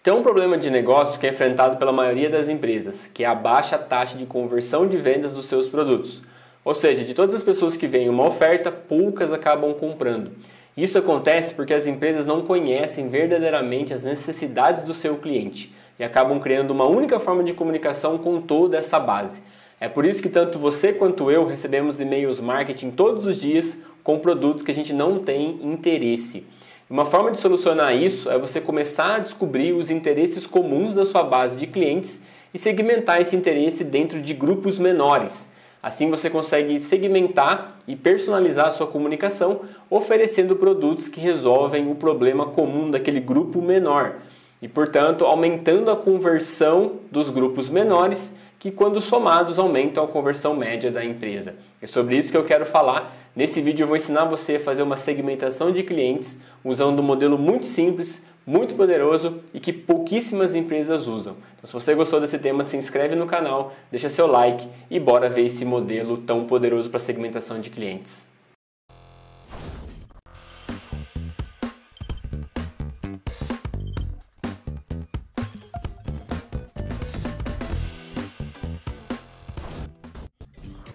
Tem um problema de negócio que é enfrentado pela maioria das empresas, que é a baixa taxa de conversão de vendas dos seus produtos. Ou seja, de todas as pessoas que veem uma oferta, poucas acabam comprando. Isso acontece porque as empresas não conhecem verdadeiramente as necessidades do seu cliente e acabam criando uma única forma de comunicação com toda essa base. É por isso que tanto você quanto eu recebemos e-mails marketing todos os dias com produtos que a gente não tem interesse. Uma forma de solucionar isso é você começar a descobrir os interesses comuns da sua base de clientes e segmentar esse interesse dentro de grupos menores. Assim você consegue segmentar e personalizar a sua comunicação, oferecendo produtos que resolvem o problema comum daquele grupo menor e, portanto, aumentando a conversão dos grupos menores, que quando somados aumentam a conversão média da empresa. É sobre isso que eu quero falar. Nesse vídeo eu vou ensinar você a fazer uma segmentação de clientes usando um modelo muito simples, muito poderoso e que pouquíssimas empresas usam. Então, se você gostou desse tema, se inscreve no canal, deixa seu like e bora ver esse modelo tão poderoso para segmentação de clientes.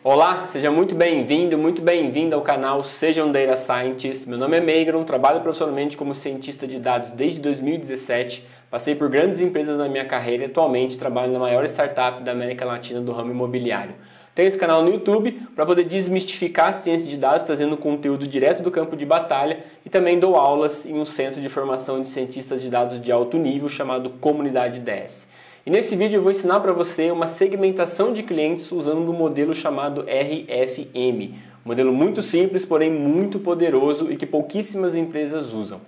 Olá, seja muito bem-vindo ao canal Seja um Data Scientist. Meu nome é Meigron, trabalho profissionalmente como cientista de dados desde 2017, passei por grandes empresas na minha carreira e atualmente trabalho na maior startup da América Latina do ramo imobiliário. Tenho esse canal no YouTube para poder desmistificar a ciência de dados, trazendo conteúdo direto do campo de batalha, e também dou aulas em um centro de formação de cientistas de dados de alto nível chamado Comunidade DS. E nesse vídeo eu vou ensinar para você uma segmentação de clientes usando um modelo chamado RFM. Um modelo muito simples, porém muito poderoso e que pouquíssimas empresas usam.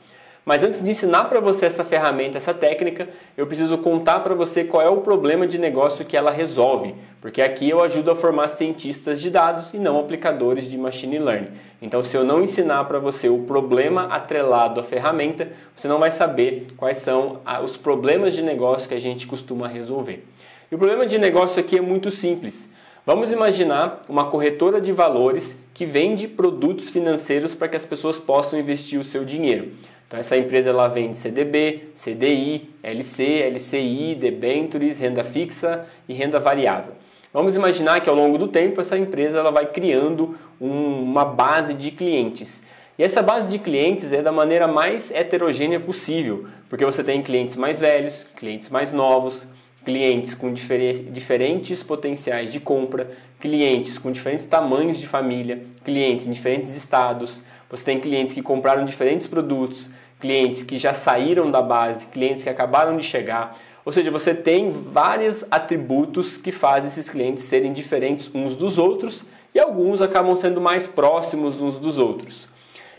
Mas antes de ensinar para você essa ferramenta, essa técnica, eu preciso contar para você qual é o problema de negócio que ela resolve, porque aqui eu ajudo a formar cientistas de dados e não aplicadores de machine learning. Então, se eu não ensinar para você o problema atrelado à ferramenta, você não vai saber quais são os problemas de negócio que a gente costuma resolver. E o problema de negócio aqui é muito simples. Vamos imaginar uma corretora de valores que vende produtos financeiros para que as pessoas possam investir o seu dinheiro. Então essa empresa ela vende CDB, CDI, LC, LCI, debentures, renda fixa e renda variável. Vamos imaginar que ao longo do tempo essa empresa ela vai criando uma base de clientes. E essa base de clientes é da maneira mais heterogênea possível, porque você tem clientes mais velhos, clientes mais novos, clientes com diferentes potenciais de compra, clientes com diferentes tamanhos de família, clientes em diferentes estados. Você tem clientes que compraram diferentes produtos, clientes que já saíram da base, clientes que acabaram de chegar. Ou seja, você tem vários atributos que fazem esses clientes serem diferentes uns dos outros e alguns acabam sendo mais próximos uns dos outros.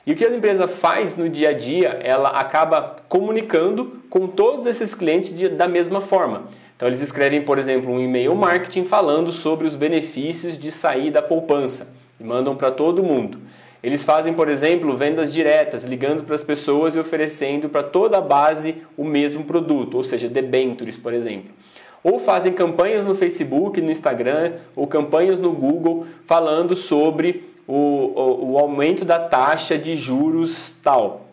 E o que a empresa faz no dia a dia, ela acaba comunicando com todos esses clientes da mesma forma. Então eles escrevem, por exemplo, um e-mail marketing falando sobre os benefícios de sair da poupança e mandam para todo mundo. Eles fazem, por exemplo, vendas diretas, ligando para as pessoas e oferecendo para toda a base o mesmo produto, ou seja, debentures, por exemplo. Ou fazem campanhas no Facebook, no Instagram, ou campanhas no Google falando sobre o aumento da taxa de juros tal.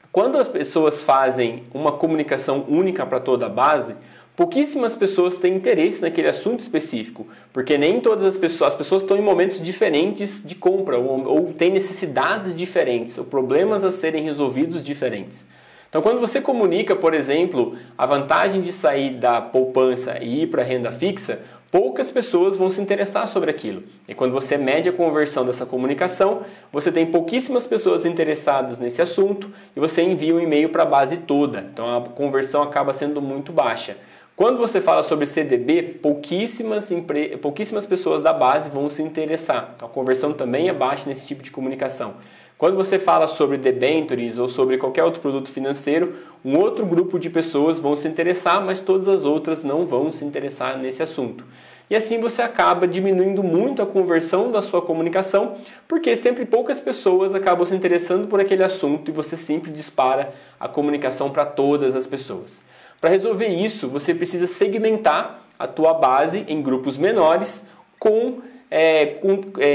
Quando as pessoas fazem uma comunicação única para toda a base, pouquíssimas pessoas têm interesse naquele assunto específico, porque nem todas as pessoas estão em momentos diferentes de compra ou têm necessidades diferentes, ou problemas a serem resolvidos diferentes. Então, quando você comunica, por exemplo, a vantagem de sair da poupança e ir para a renda fixa, poucas pessoas vão se interessar sobre aquilo. E quando você mede a conversão dessa comunicação, você tem pouquíssimas pessoas interessadas nesse assunto e você envia um e-mail para a base toda. Então, a conversão acaba sendo muito baixa. Quando você fala sobre CDB, pouquíssimas pessoas da base vão se interessar. A conversão também é baixa nesse tipo de comunicação. Quando você fala sobre debentures ou sobre qualquer outro produto financeiro, um outro grupo de pessoas vão se interessar, mas todas as outras não vão se interessar nesse assunto. E assim você acaba diminuindo muito a conversão da sua comunicação, porque sempre poucas pessoas acabam se interessando por aquele assunto e você sempre dispara a comunicação para todas as pessoas. Para resolver isso, você precisa segmentar a tua base em grupos menores com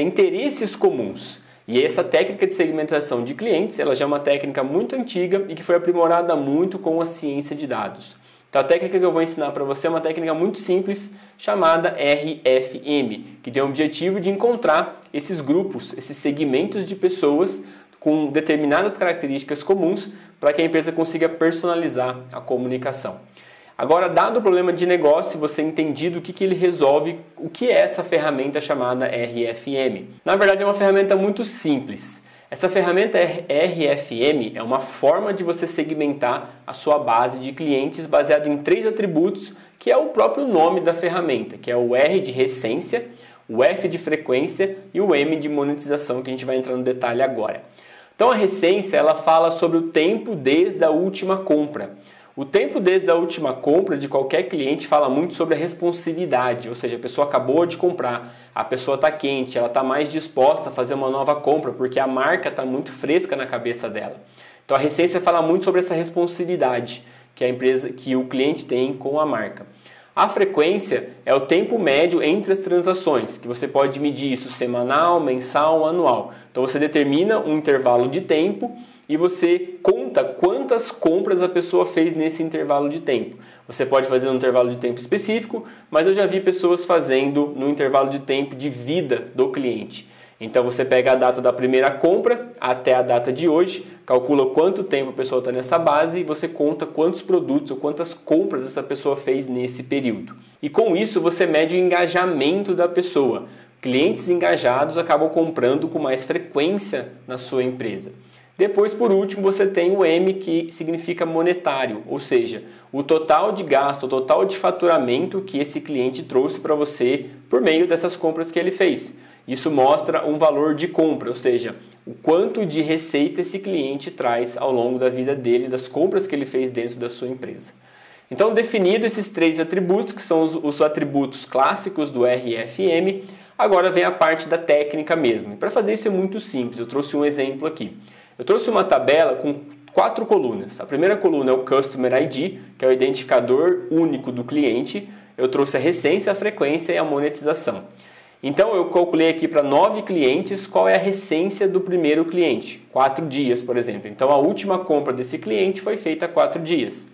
interesses comuns. E essa técnica de segmentação de clientes, ela já é uma técnica muito antiga e que foi aprimorada muito com a ciência de dados. Então a técnica que eu vou ensinar para você é uma técnica muito simples chamada RFM, que tem o objetivo de encontrar esses grupos, esses segmentos de pessoas com determinadas características comuns para que a empresa consiga personalizar a comunicação. Agora, dado o problema de negócio, você entendido o que ele resolve, o que é essa ferramenta chamada RFM? Na verdade, é uma ferramenta muito simples. Essa ferramenta RFM é uma forma de você segmentar a sua base de clientes baseado em 3 atributos, que é o próprio nome da ferramenta, que é o R de recência, o F de frequência e o M de monetização, que a gente vai entrar no detalhe agora. Então a recência ela fala sobre o tempo desde a última compra. O tempo desde a última compra de qualquer cliente fala muito sobre a responsividade, ou seja, a pessoa acabou de comprar, a pessoa está quente, ela está mais disposta a fazer uma nova compra porque a marca está muito fresca na cabeça dela. Então a recência fala muito sobre essa responsividade que a empresa, que o cliente tem com a marca. A frequência é o tempo médio entre as transações, que você pode medir isso semanal, mensal, anual. Então você determina um intervalo de tempo e você conta quantas compras a pessoa fez nesse intervalo de tempo. Você pode fazer num intervalo de tempo específico, mas eu já vi pessoas fazendo no intervalo de tempo de vida do cliente. Então você pega a data da primeira compra até a data de hoje, calcula quanto tempo a pessoa está nessa base e você conta quantos produtos ou quantas compras essa pessoa fez nesse período. E com isso você mede o engajamento da pessoa. Clientes engajados acabam comprando com mais frequência na sua empresa. Depois, por último, você tem o M, que significa monetário, ou seja, o total de gasto, o total de faturamento que esse cliente trouxe para você por meio dessas compras que ele fez. Isso mostra um valor de compra, ou seja, o quanto de receita esse cliente traz ao longo da vida dele, das compras que ele fez dentro da sua empresa. Então, definido esses 3 atributos, que são os atributos clássicos do RFM, agora vem a parte da técnica mesmo. Para fazer isso é muito simples, eu trouxe um exemplo aqui. Eu trouxe uma tabela com 4 colunas. A primeira coluna é o Customer ID, que é o identificador único do cliente. Eu trouxe a recência, a frequência e a monetização. Então eu calculei aqui para 9 clientes qual é a recência do primeiro cliente. 4 dias, por exemplo. Então a última compra desse cliente foi feita há 4 dias.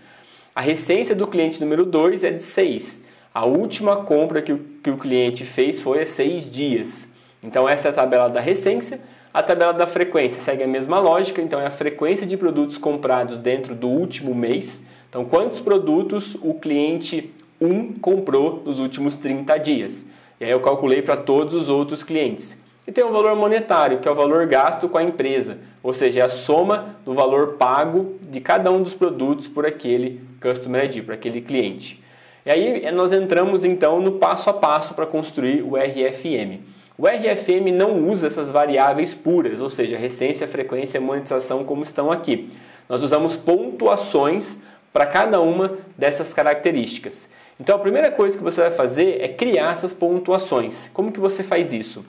A recência do cliente número 2 é de 6. A última compra que o cliente fez foi há 6 dias. Então essa é a tabela da recência. A tabela da frequência segue a mesma lógica, então é a frequência de produtos comprados dentro do último mês. Então, quantos produtos o cliente 1 comprou nos últimos 30 dias? E aí eu calculei para todos os outros clientes. E tem o valor monetário, que é o valor gasto com a empresa, ou seja, é a soma do valor pago de cada um dos produtos por aquele Customer ID, por aquele cliente. E aí nós entramos então no passo a passo para construir o RFM. O RFM não usa essas variáveis puras, ou seja, recência, frequência e monetização como estão aqui. Nós usamos pontuações para cada uma dessas características. Então a primeira coisa que você vai fazer é criar essas pontuações. Como que você faz isso?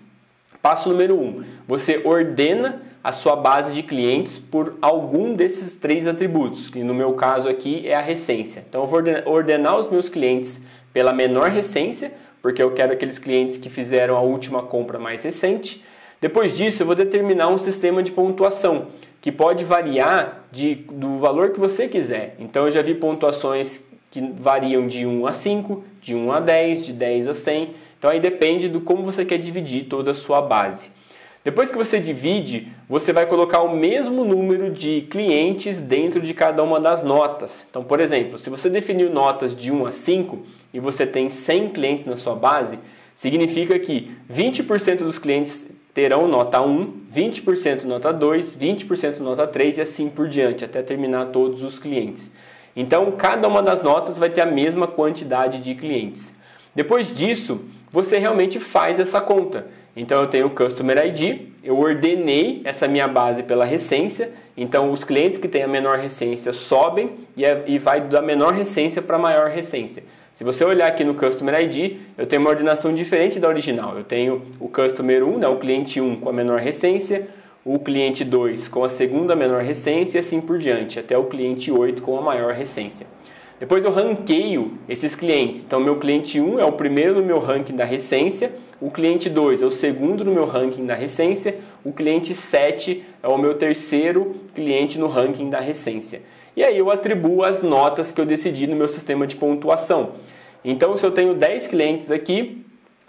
Passo número 1. Você ordena a sua base de clientes por algum desses 3 atributos, que no meu caso aqui é a recência. Então eu vou ordenar os meus clientes pela menor recência, porque eu quero aqueles clientes que fizeram a última compra mais recente. Depois disso, eu vou determinar um sistema de pontuação, que pode variar do valor que você quiser. Então, eu já vi pontuações que variam de 1 a 5, de 1 a 10, de 10 a 100. Então, aí depende do como você quer dividir toda a sua base. Depois que você divide, você vai colocar o mesmo número de clientes dentro de cada uma das notas. Então, por exemplo, se você definiu notas de 1 a 5 e você tem 100 clientes na sua base, significa que 20% dos clientes terão nota 1, 20% nota 2, 20% nota 3 e assim por diante, até terminar todos os clientes. Então, cada uma das notas vai ter a mesma quantidade de clientes. Depois disso, você realmente faz essa conta. Então eu tenho o Customer ID, eu ordenei essa minha base pela recência, então os clientes que têm a menor recência sobem e vai da menor recência para a maior recência. Se você olhar aqui no Customer ID, eu tenho uma ordenação diferente da original. Eu tenho o Customer 1, o cliente 1 com a menor recência, o cliente 2 com a segunda menor recência e assim por diante, até o cliente 8 com a maior recência. Depois eu ranqueio esses clientes. Então, meu cliente 1 é o primeiro no meu ranking da recência, o cliente 2 é o segundo no meu ranking da recência, o cliente 7 é o meu terceiro cliente no ranking da recência. e aí eu atribuo as notas que eu decidi no meu sistema de pontuação. Então, se eu tenho 10 clientes aqui,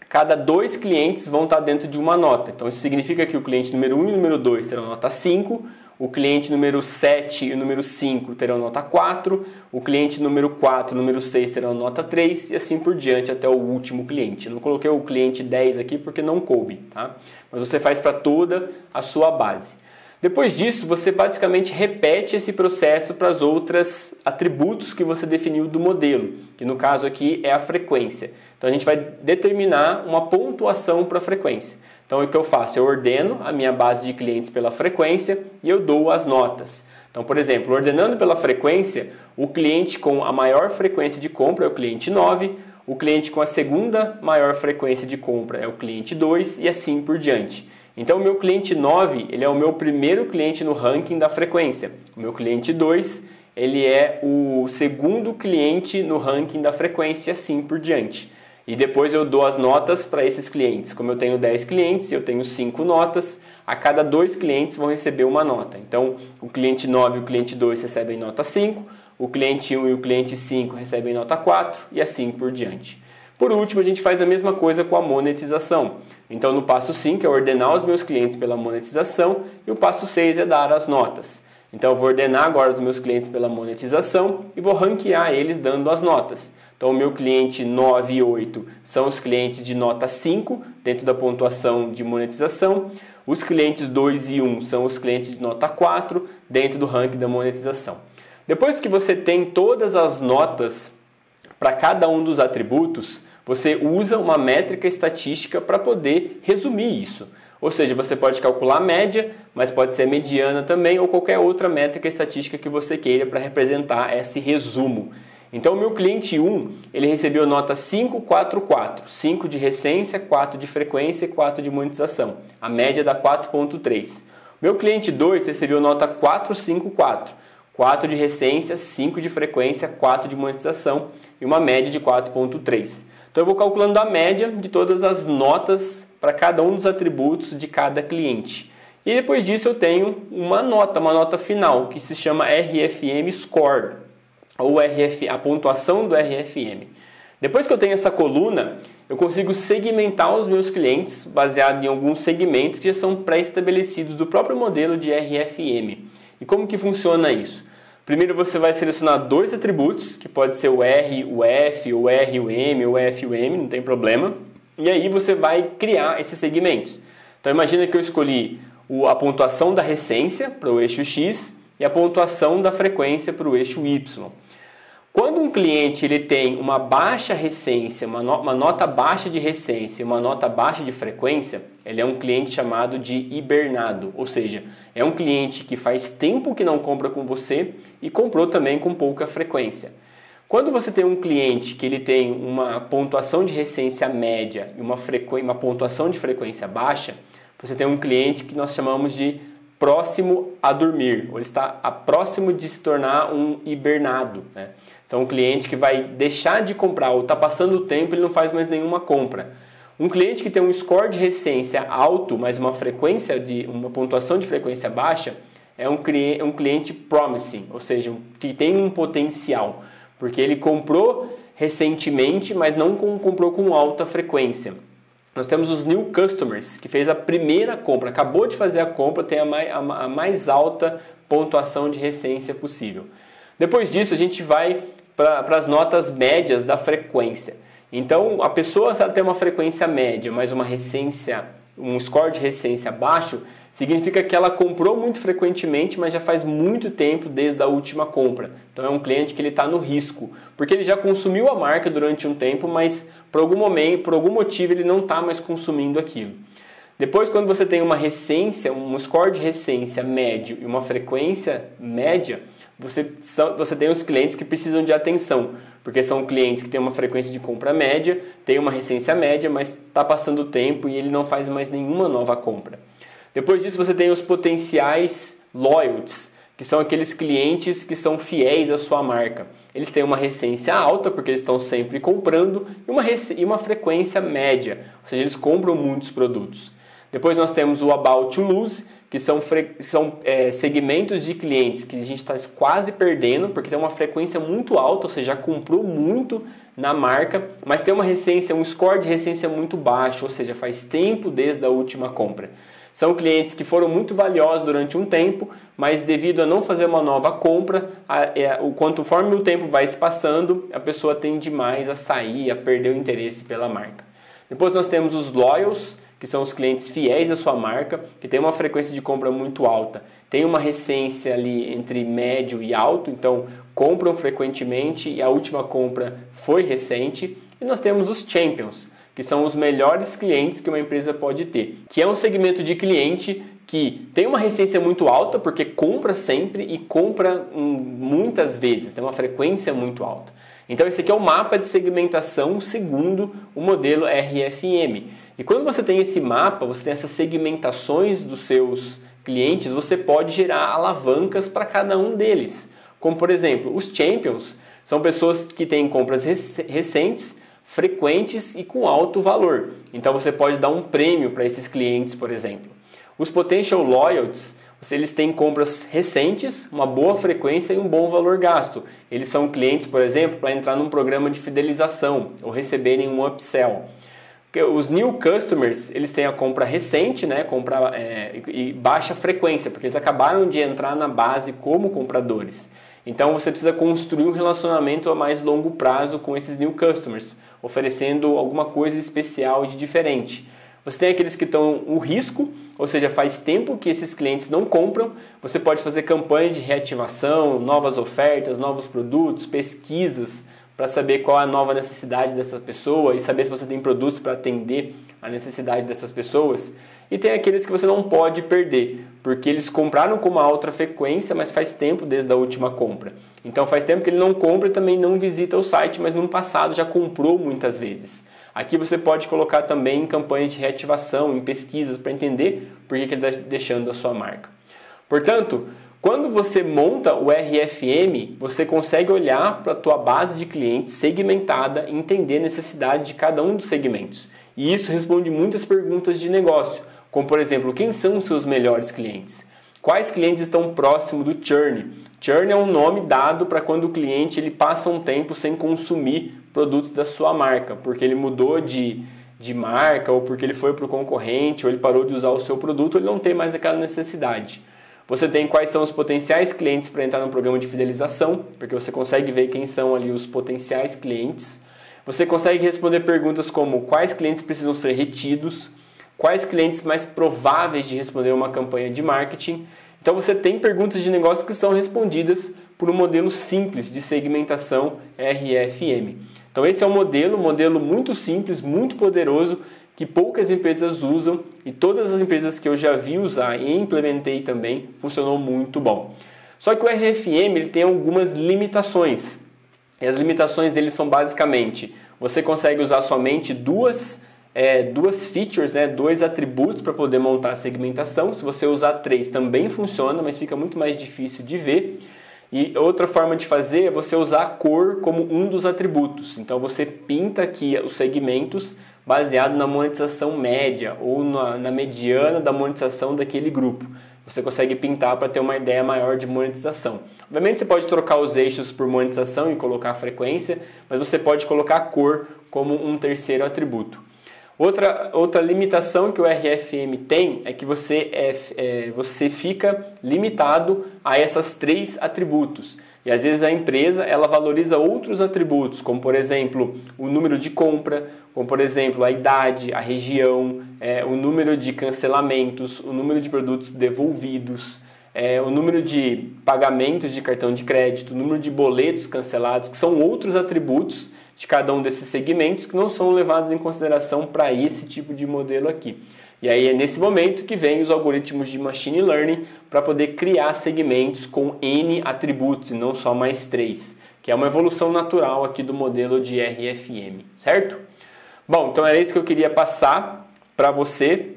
cada 2 clientes vão estar dentro de uma nota. Então, isso significa que o cliente número 1 e o número 2 terão nota 5, o cliente número 7 e o número 5 terão nota 4, o cliente número 4 e o número 6 terão nota 3 e assim por diante até o último cliente. Eu não coloquei o cliente 10 aqui porque não coube, tá? Mas você faz para toda a sua base. Depois disso, você basicamente repete esse processo para os outros atributos que você definiu do modelo, que no caso aqui é a frequência. Então a gente vai determinar uma pontuação para a frequência. Então o que eu faço? Eu ordeno a minha base de clientes pela frequência e eu dou as notas. Então, por exemplo, ordenando pela frequência, o cliente com a maior frequência de compra é o cliente 9, o cliente com a segunda maior frequência de compra é o cliente 2 e assim por diante. Então o meu cliente 9, ele é o meu primeiro cliente no ranking da frequência. O meu cliente 2, ele é o segundo cliente no ranking da frequência e assim por diante. E depois eu dou as notas para esses clientes. Como eu tenho 10 clientes, eu tenho 5 notas. A cada 2 clientes vão receber uma nota. Então o cliente 9 e o cliente 2 recebem nota 5, o cliente 1 e o cliente 5 recebem nota 4 e assim por diante. Por último, a gente faz a mesma coisa com a monetização. Então, no passo 5 é ordenar os meus clientes pela monetização e o passo 6 é dar as notas. Então, eu vou ordenar agora os meus clientes pela monetização e vou ranquear eles dando as notas. Então, o meu cliente 9 e 8 são os clientes de nota 5 dentro da pontuação de monetização. Os clientes 2 e 1 são os clientes de nota 4 dentro do ranking da monetização. Depois que você tem todas as notas para cada um dos atributos, você usa uma métrica estatística para poder resumir isso. Ou seja, você pode calcular a média, mas pode ser mediana também ou qualquer outra métrica estatística que você queira para representar esse resumo. Então, o meu cliente 1, ele recebeu nota 5, 4, 4. 5 de recência, 4 de frequência e 4 de monetização. A média dá 4,3. Meu cliente 2 recebeu nota 4, 5, 4. 4 de recência, 5 de frequência, 4 de monetização e uma média de 4,3. Então eu vou calculando a média de todas as notas para cada um dos atributos de cada cliente. E depois disso eu tenho uma nota final, que se chama RFM Score, ou a pontuação do RFM. Depois que eu tenho essa coluna, eu consigo segmentar os meus clientes baseado em alguns segmentos que já são pré-estabelecidos do próprio modelo de RFM. E como que funciona isso? Primeiro você vai selecionar 2 atributos, que pode ser o R, o F, o R, o M, ou o F e o M, não tem problema. E aí você vai criar esses segmentos. Então imagina que eu escolhi a pontuação da recência para o eixo X e a pontuação da frequência para o eixo Y. Quando um cliente ele tem uma baixa recência, uma nota baixa de recência e uma nota baixa de frequência, ele é um cliente chamado de hibernado, ou seja, é um cliente que faz tempo que não compra com você e comprou também com pouca frequência. Quando você tem um cliente que ele tem uma pontuação de recência média e uma pontuação de frequência baixa, você tem um cliente que nós chamamos de próximo a dormir, ou ele está próximo de se tornar um hibernado, né? Então, um cliente que vai deixar de comprar ou está passando o tempo, ele não faz mais nenhuma compra. Um cliente que tem um score de recência alto, mas uma pontuação de frequência baixa, é um cliente promising, ou seja, que tem um potencial, porque ele comprou recentemente, mas não comprou com alta frequência. Nós temos os new customers, que fez a primeira compra, acabou de fazer a compra, tem a mais alta pontuação de recência possível. Depois disso, a gente vai para as notas médias da frequência. Então, a pessoa, se ela tem uma frequência média, mas um score de recência baixo, significa que ela comprou muito frequentemente, mas já faz muito tempo desde a última compra. Então, é um cliente que ele está no risco, porque ele já consumiu a marca durante um tempo, mas por algum motivo, ele não está mais consumindo aquilo. Depois, quando você tem um score de recência médio e uma frequência média, você tem os clientes que precisam de atenção, porque são clientes que têm uma frequência de compra média, tem uma recência média, mas está passando o tempo e ele não faz mais nenhuma nova compra. Depois disso, você tem os potenciais loyalties, que são aqueles clientes que são fiéis à sua marca. Eles têm uma recência alta, porque eles estão sempre comprando, e uma frequência média, ou seja, eles compram muitos produtos. Depois nós temos o About to Lose, que são segmentos de clientes que a gente está quase perdendo, porque tem uma frequência muito alta, ou seja, já comprou muito na marca, mas tem um score de recência muito baixo, ou seja, faz tempo desde a última compra. São clientes que foram muito valiosos durante um tempo, mas devido a não fazer uma nova compra, conforme o tempo vai se passando, a pessoa tende mais a sair, a perder o interesse pela marca. Depois nós temos os loyals, que são os clientes fiéis à sua marca, que tem uma frequência de compra muito alta, tem uma recência ali entre médio e alto, então compram frequentemente e a última compra foi recente. E nós temos os champions, que são os melhores clientes que uma empresa pode ter, que é um segmento de cliente que tem uma recência muito alta, porque compra sempre e compra muitas vezes, tem uma frequência muito alta. Então esse aqui é o mapa de segmentação segundo o modelo RFM. E quando você tem esse mapa, você tem essas segmentações dos seus clientes, você pode gerar alavancas para cada um deles. Como por exemplo, os champions são pessoas que têm compras recentes, frequentes e com alto valor. Então você pode dar um prêmio para esses clientes, por exemplo. Os potential loyalties, eles têm compras recentes, uma boa frequência e um bom valor gasto. Eles são clientes, por exemplo, para entrar num programa de fidelização ou receberem um upsell. Os new customers, eles têm a compra recente, né, e baixa frequência, porque eles acabaram de entrar na base como compradores. Então você precisa construir um relacionamento a mais longo prazo com esses new customers, oferecendo alguma coisa especial e de diferente. Você tem aqueles que estão o risco, ou seja, faz tempo que esses clientes não compram. Você pode fazer campanhas de reativação, novas ofertas, novos produtos, pesquisas para saber qual é a nova necessidade dessa pessoa e saber se você tem produtos para atender a necessidade dessas pessoas. E tem aqueles que você não pode perder, porque eles compraram com uma alta frequência, mas faz tempo desde a última compra. Então faz tempo que ele não compra e também não visita o site, mas no passado já comprou muitas vezes. Aqui você pode colocar também campanhas de reativação, em pesquisas, para entender por que ele está deixando a sua marca. Portanto, quando você monta o RFM, você consegue olhar para a tua base de clientes segmentada e entender a necessidade de cada um dos segmentos. E isso responde muitas perguntas de negócio, como por exemplo, quem são os seus melhores clientes? Quais clientes estão próximo do churn? Churn é um nome dado para quando o cliente ele passa um tempo sem consumir produtos da sua marca, porque ele mudou de marca, ou porque ele foi para o concorrente, ou ele parou de usar o seu produto, ele não tem mais aquela necessidade. Você tem quais são os potenciais clientes para entrar no programa de fidelização, porque você consegue ver quem são ali os potenciais clientes. Você consegue responder perguntas como quais clientes precisam ser retidos, quais clientes mais prováveis de responder uma campanha de marketing. Então você tem perguntas de negócio que são respondidas por um modelo simples de segmentação RFM. Então esse é um modelo muito simples, muito poderoso, que poucas empresas usam e todas as empresas que eu já vi usar e implementei também funcionou muito bom. Só que o RFM ele tem algumas limitações. E as limitações dele são basicamente, você consegue usar somente duas features, né, 2 atributos para poder montar a segmentação. Se você usar 3 também funciona, mas fica muito mais difícil de ver. E outra forma de fazer é você usar a cor como um dos atributos. Então você pinta aqui os segmentos baseado na monetização média ou na mediana da monetização daquele grupo. Você consegue pintar para ter uma ideia maior de monetização. Obviamente você pode trocar os eixos por monetização e colocar a frequência, mas você pode colocar a cor como um terceiro atributo. Outra limitação que o RFM tem é que você fica limitado a essas 3 atributos. E às vezes a empresa ela valoriza outros atributos, como por exemplo o número de compra, como por exemplo a idade, a região, o número de cancelamentos, o número de produtos devolvidos, o número de pagamentos de cartão de crédito, o número de boletos cancelados, que são outros atributos de cada um desses segmentos que não são levados em consideração para esse tipo de modelo aqui. E aí é nesse momento que vem os algoritmos de Machine Learning para poder criar segmentos com N atributos e não só mais 3, que é uma evolução natural aqui do modelo de RFM, certo? Bom, então era isso que eu queria passar para você.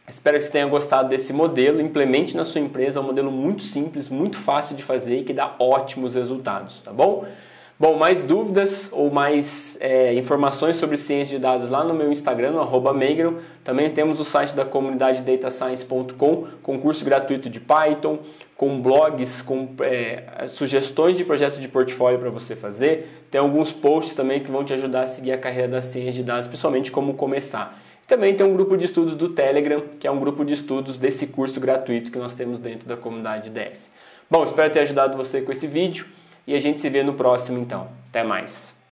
Espero que você tenha gostado desse modelo. Implemente na sua empresa, é um modelo muito simples, muito fácil de fazer e que dá ótimos resultados, tá bom? Bom, mais dúvidas ou mais informações sobre ciência de dados lá no meu Instagram, no @meigron. Também temos o site da comunidade datascience.com, com curso gratuito de Python, com blogs, com sugestões de projetos de portfólio para você fazer. Tem alguns posts também que vão te ajudar a seguir a carreira da ciência de dados, principalmente como começar. Também tem um grupo de estudos do Telegram, que é um grupo de estudos desse curso gratuito que nós temos dentro da comunidade DS. Bom, espero ter ajudado você com esse vídeo e a gente se vê no próximo então. Até mais!